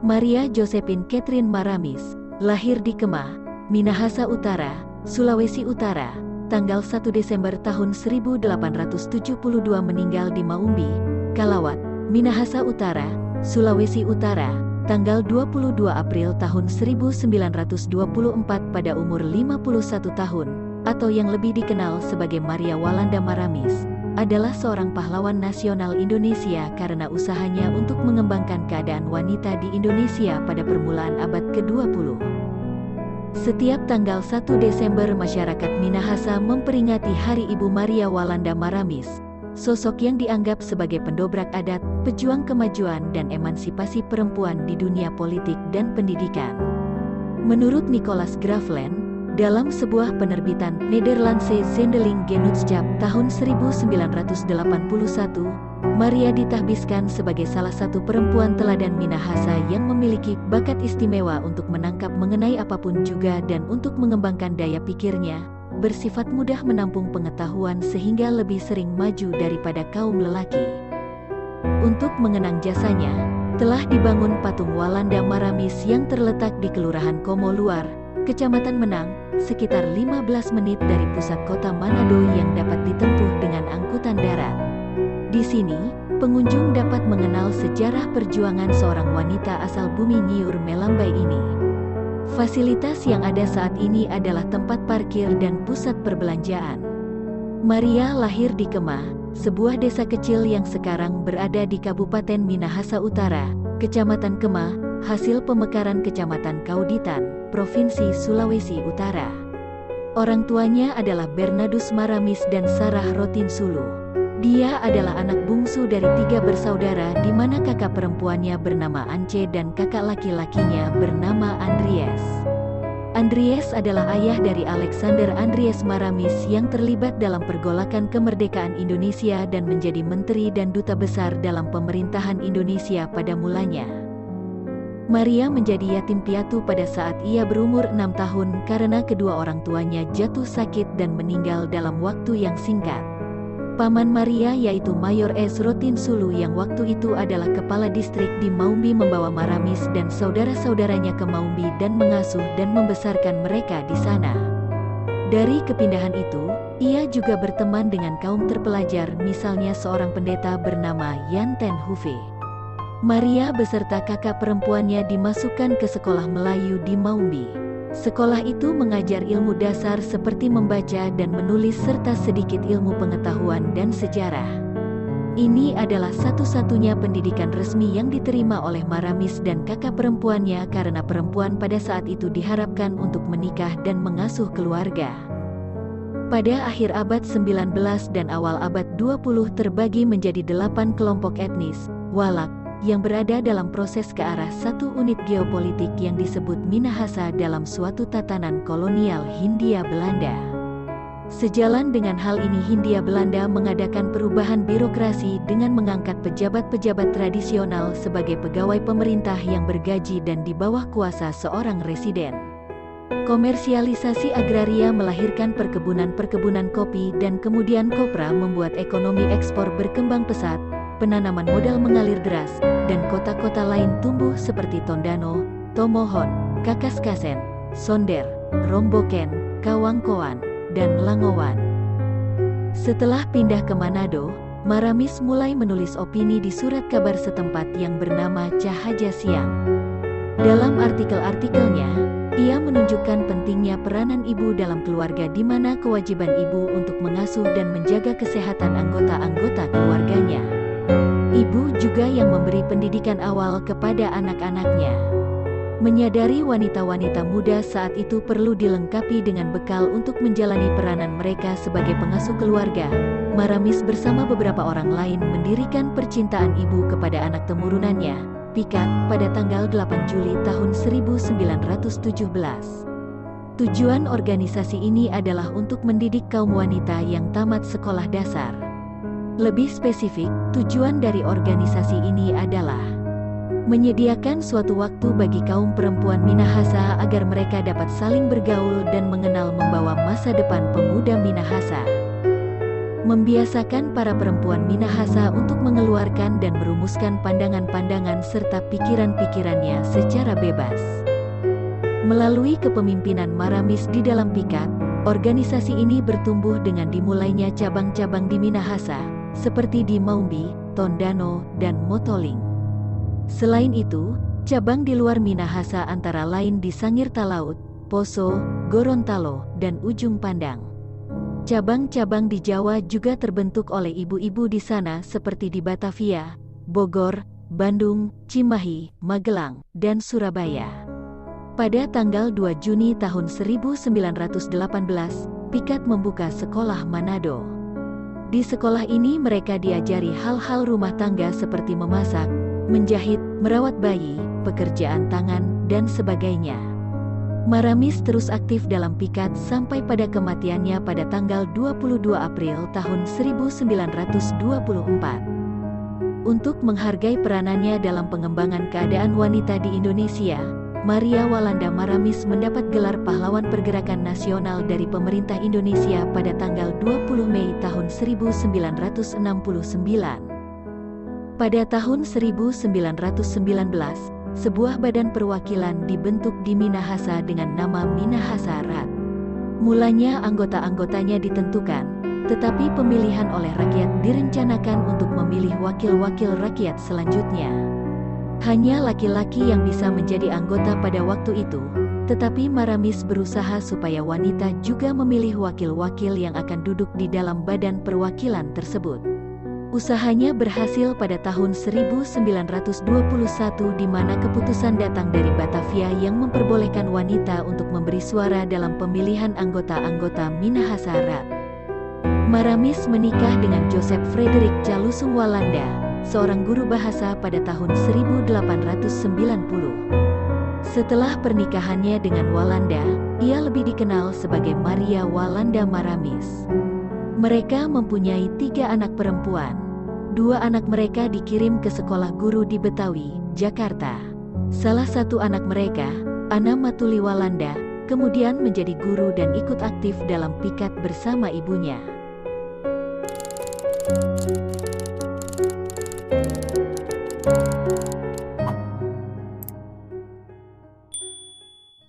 Maria Josephine Catherine Maramis, lahir di Kemah, Minahasa Utara, Sulawesi Utara, tanggal 1 Desember tahun 1872 meninggal di Maumbi, Kalawat, Minahasa Utara, Sulawesi Utara, tanggal 22 April tahun 1924 pada umur 51 tahun, atau yang lebih dikenal sebagai Maria Walanda Maramis, adalah seorang pahlawan nasional Indonesia karena usahanya untuk mengembangkan keadaan wanita di Indonesia pada permulaan abad ke-20. Setiap tanggal 1 Desember masyarakat Minahasa memperingati Hari Ibu Maria Walanda Maramis, sosok yang dianggap sebagai pendobrak adat, pejuang kemajuan dan emansipasi perempuan di dunia politik dan pendidikan. Menurut Nicholas Graafland, dalam sebuah penerbitan Nederlandse Zendeling Genootschap tahun 1981, Maria ditahbiskan sebagai salah satu perempuan teladan Minahasa yang memiliki bakat istimewa untuk menangkap mengenai apapun juga dan untuk mengembangkan daya pikirnya, bersifat mudah menampung pengetahuan sehingga lebih sering maju daripada kaum lelaki. Untuk mengenang jasanya, telah dibangun patung Walanda Maramis yang terletak di Kelurahan Komo Luar, Kecamatan Menang, sekitar 15 menit dari pusat kota Manado yang dapat ditempuh dengan angkutan darat. Di sini, pengunjung dapat mengenal sejarah perjuangan seorang wanita asal bumi Nyiur Melambai ini. Fasilitas yang ada saat ini adalah tempat parkir dan pusat perbelanjaan. Maria lahir di Kemah, sebuah desa kecil yang sekarang berada di Kabupaten Minahasa Utara, Kecamatan Kemah, hasil pemekaran Kecamatan Kauditan, Provinsi Sulawesi Utara. Orang tuanya adalah Bernardus Maramis dan Sarah Rotinsulu. Dia adalah anak bungsu dari 3 bersaudara di mana kakak perempuannya bernama Ance dan kakak laki-lakinya bernama Andries. Andries adalah ayah dari Alexander Andries Maramis yang terlibat dalam pergolakan kemerdekaan Indonesia dan menjadi menteri dan duta besar dalam pemerintahan Indonesia pada mulanya. Maria menjadi yatim piatu pada saat ia berumur 6 tahun karena kedua orang tuanya jatuh sakit dan meninggal dalam waktu yang singkat. Paman Maria yaitu Mayor S. Rotinsulu yang waktu itu adalah kepala distrik di Maumbi membawa Maramis dan saudara-saudaranya ke Maumbi dan mengasuh dan membesarkan mereka di sana. Dari kepindahan itu, ia juga berteman dengan kaum terpelajar, misalnya seorang pendeta bernama Jan ten Hoeve. Maria beserta kakak perempuannya dimasukkan ke sekolah Melayu di Maumbi. Sekolah itu mengajar ilmu dasar seperti membaca dan menulis serta sedikit ilmu pengetahuan dan sejarah. Ini adalah satu-satunya pendidikan resmi yang diterima oleh Maramis dan kakak perempuannya karena perempuan pada saat itu diharapkan untuk menikah dan mengasuh keluarga. Pada akhir abad 19 dan awal abad 20 terbagi menjadi 8 kelompok etnis, Walak, yang berada dalam proses ke arah satu unit geopolitik yang disebut Minahasa dalam suatu tatanan kolonial Hindia Belanda. Sejalan dengan hal ini Hindia Belanda mengadakan perubahan birokrasi dengan mengangkat pejabat-pejabat tradisional sebagai pegawai pemerintah yang bergaji dan di bawah kuasa seorang residen. Komersialisasi agraria melahirkan perkebunan-perkebunan kopi dan kemudian kopra membuat ekonomi ekspor berkembang pesat, penanaman modal mengalir deras, dan kota-kota lain tumbuh seperti Tondano, Tomohon, Kakaskasen, Sonder, Romboken, Kawangkoan, dan Langowan. Setelah pindah ke Manado, Maramis mulai menulis opini di surat kabar setempat yang bernama Cahaja Siang. Dalam artikel-artikelnya, ia menunjukkan pentingnya peranan ibu dalam keluarga di mana kewajiban ibu untuk mengasuh dan menjaga kesehatan anggota-anggota keluarganya. Ibu juga yang memberi pendidikan awal kepada anak-anaknya. Menyadari wanita-wanita muda saat itu perlu dilengkapi dengan bekal untuk menjalani peranan mereka sebagai pengasuh keluarga, Maramis bersama beberapa orang lain mendirikan Percintaan Ibu kepada Anak Temurunannya, PIKAT, pada tanggal 8 Juli tahun 1917. Tujuan organisasi ini adalah untuk mendidik kaum wanita yang tamat sekolah dasar. Lebih spesifik, tujuan dari organisasi ini adalah menyediakan suatu waktu bagi kaum perempuan Minahasa agar mereka dapat saling bergaul dan mengenal membawa masa depan pemuda Minahasa. membiasakan para perempuan Minahasa untuk mengeluarkan dan merumuskan pandangan-pandangan serta pikiran-pikirannya secara bebas. Melalui kepemimpinan Maramis di dalam Pikat, organisasi ini bertumbuh dengan dimulainya cabang-cabang di Minahasa, seperti di Maumbi, Tondano, dan Motoling. Selain itu, cabang di luar Minahasa antara lain di Sangir Talaut, Poso, Gorontalo, dan Ujung Pandang. Cabang-cabang di Jawa juga terbentuk oleh ibu-ibu di sana seperti di Batavia, Bogor, Bandung, Cimahi, Magelang, dan Surabaya. Pada tanggal 2 Juni tahun 1918, Pikat membuka sekolah Manado. Di sekolah ini mereka diajari hal-hal rumah tangga seperti memasak, menjahit, merawat bayi, pekerjaan tangan, dan sebagainya. Maramis terus aktif dalam Pikat sampai pada kematiannya pada tanggal 22 April tahun 1924. Untuk menghargai peranannya dalam pengembangan keadaan wanita di Indonesia, Maria Walanda Maramis mendapat gelar Pahlawan Pergerakan Nasional dari pemerintah Indonesia pada tanggal 20 Mei tahun 1969. Pada tahun 1919, sebuah badan perwakilan dibentuk di Minahasa dengan nama Minahasa Rat. Mulanya anggota-anggotanya ditentukan, tetapi pemilihan oleh rakyat direncanakan untuk memilih wakil-wakil rakyat selanjutnya. Hanya laki-laki yang bisa menjadi anggota pada waktu itu, tetapi Maramis berusaha supaya wanita juga memilih wakil-wakil yang akan duduk di dalam badan perwakilan tersebut. Usahanya berhasil pada tahun 1921 di mana keputusan datang dari Batavia yang memperbolehkan wanita untuk memberi suara dalam pemilihan anggota-anggota Minahasa Rat. Maramis menikah dengan Joseph Frederick Calusung Walanda, seorang guru bahasa pada tahun 1890. Setelah pernikahannya dengan Walanda, ia lebih dikenal sebagai Maria Walanda Maramis. Mereka mempunyai 3 anak perempuan. 2 anak mereka dikirim ke sekolah guru di Betawi, Jakarta. Salah satu anak mereka, Ana Matuli Walanda, kemudian menjadi guru dan ikut aktif dalam Pikat bersama ibunya.